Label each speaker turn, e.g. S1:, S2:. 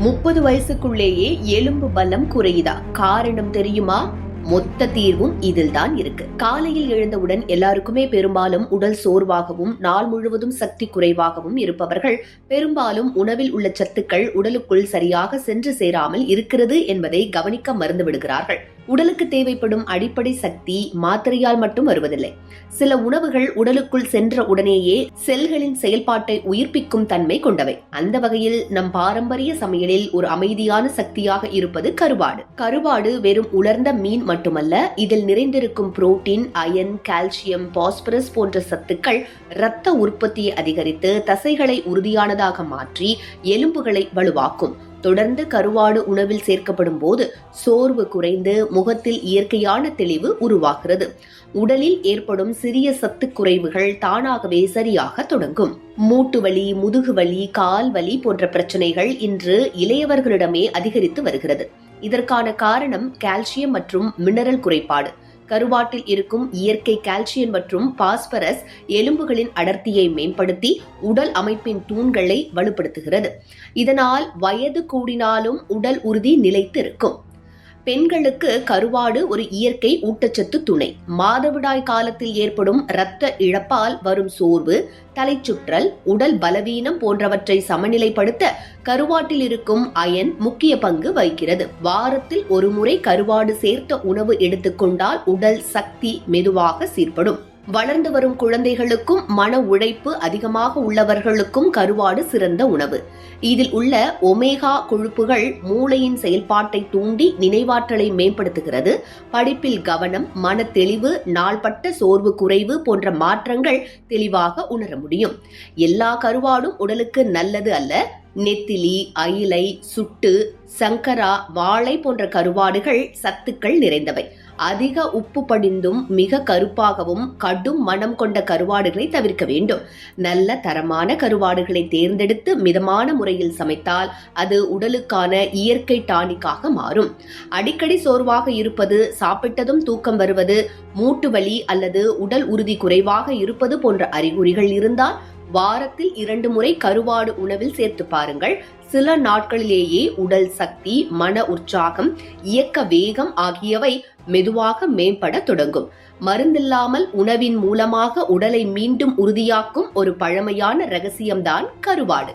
S1: 30 வயசுக்குள்ளேயே எலும்பு பலம் குறையுதா? காரணம் தெரியுமா? மொத்த தீர்வும் இதில்தான் இருக்கு. காலையில் எழுந்தவுடன் எல்லாருக்குமே பெரும்பாலும் உடல் சோர்வாகவும் நாள் முழுவதும் சக்தி குறைவாகவும் இருப்பவர்கள் பெரும்பாலும் உணவில் உள்ள சத்துக்கள் உடலுக்குள் சரியாக சென்று சேராமல் இருக்கிறது என்பதை கவனிக்க மறந்து விடுகிறார்கள். உடலுக்கு தேவைப்படும் அடிப்படை சக்தி மாத்திரையால் மட்டும் வருவதில்லை. சில உணவுகள் உடலுக்குள் சென்ற உடனேயே செல்களின் செயல்பாட்டை உயிர்ப்பிக்கும் தன்மை கொண்டவை. அந்த வகையில் நம் பாரம்பரிய சமையலில் ஒரு அமைதியான சக்தியாக இருப்பது கருவாடு. கருவாடு வெறும் உலர்ந்த மீன் மட்டுமல்ல, இதில் நிறைந்திருக்கும் புரோட்டீன், அயன், கால்சியம், பாஸ்பரஸ் போன்ற சத்துக்கள் இரத்த உற்பத்தியை அதிகரித்து தசைகளை உறுதியானதாக மாற்றி எலும்புகளை வலுவாக்கும். தொடர்ந்து கருவாடு உணவில் சேர்க்கப்படும் போது சோர்வு குறைந்து முகத்தில் இயற்கையான தெளிவு உருவாகிறது. உடலில் ஏற்படும் சிறிய சத்து குறைவுகள் தானாகவே சரியாக தொடங்கும். மூட்டு வலி, முதுகு வலி, கால் வலி போன்ற பிரச்சனைகள் இன்று இளையவர்களிடமே அதிகரித்து வருகிறது. இதற்கான காரணம் கால்சியம் மற்றும் மினரல் குறைபாடு. கருவாட்டில் இருக்கும் இயற்கை கால்சியம் மற்றும் பாஸ்பரஸ் எலும்புகளின் அடர்த்தியை மேம்படுத்தி உடல் அமைப்பின் தூண்களை வலுப்படுத்துகிறது. இதனால் வயது கூடினாலும் உடல் உறுதி நிலைத்து இருக்கும். பெண்களுக்கு கருவாடு ஒரு இயற்கை ஊட்டச்சத்து துணை. மாதவிடாய் காலத்தில் ஏற்படும் இரத்த இழப்பால் வரும் சோர்வு, தலைச்சுற்றல், உடல் பலவீனம் போன்றவற்றை சமநிலைப்படுத்த கருவாட்டில் இருக்கும் அயன் முக்கிய பங்கு வகிக்கிறது. வாரத்தில் ஒரு முறை கருவாடு சேர்த்த உணவு எடுத்துக்கொண்டால் உடல் சக்தி மெதுவாக சீர்படும். வளர்ந்து வரும் குழந்தைகளுக்கும் மன உழைப்பு அதிகமாக உள்ளவர்களுக்கும் கருவாடு சிறந்த உணவு. இதில் உள்ள ஒமேகா கொழுப்புகள் மூளையின் செயல்பாட்டை தூண்டி நினைவாற்றலை மேம்படுத்துகிறது. படிப்பில் கவனம், மன தெளிவு, நாள்பட்ட சோர்வு குறைவு போன்ற மாற்றங்கள் தெளிவாக உணர முடியும். எல்லா கருவாடும் உடலுக்கு நல்லது அல்ல. நெத்திலி, அயிலை, சுட்டு, சங்கரா, வாழை போன்ற கருவாடுகள் சத்துக்கள் நிறைந்தவை. அதிக உப்பு படிந்தும் மிக கருப்பாகவும் கடும் மனம் கொண்ட கருவாடுகளை தவிர்க்க வேண்டும். நல்ல தரமான கருவாடுகளை தேர்ந்தெடுத்து மிதமான முறையில் சமைத்தால் அது உடலுக்கான இயற்கை டானிக்காக மாறும். அடிக்கடி சோர்வாக இருப்பது, சாப்பிட்டதும் தூக்கம் வருவது, மூட்டு வலி அல்லது உடல் உறுதி குறைவாக இருப்பது போன்ற அறிகுறிகள் இருந்தால் வாரத்தில் 2 முறை கருவாடு உணவில் சேர்த்து பாருங்கள். சில நாட்களிலேயே உடல் சக்தி, மன உற்சாகம், இயக்க வேகம் ஆகியவை மெதுவாக மேம்பட தொடங்கும். மருந்தில்லாமல் உணவின் மூலமாக உடலை மீண்டும் உறுதியாக்கும் ஒரு பழமையான ரகசியம்தான் கருவாடு.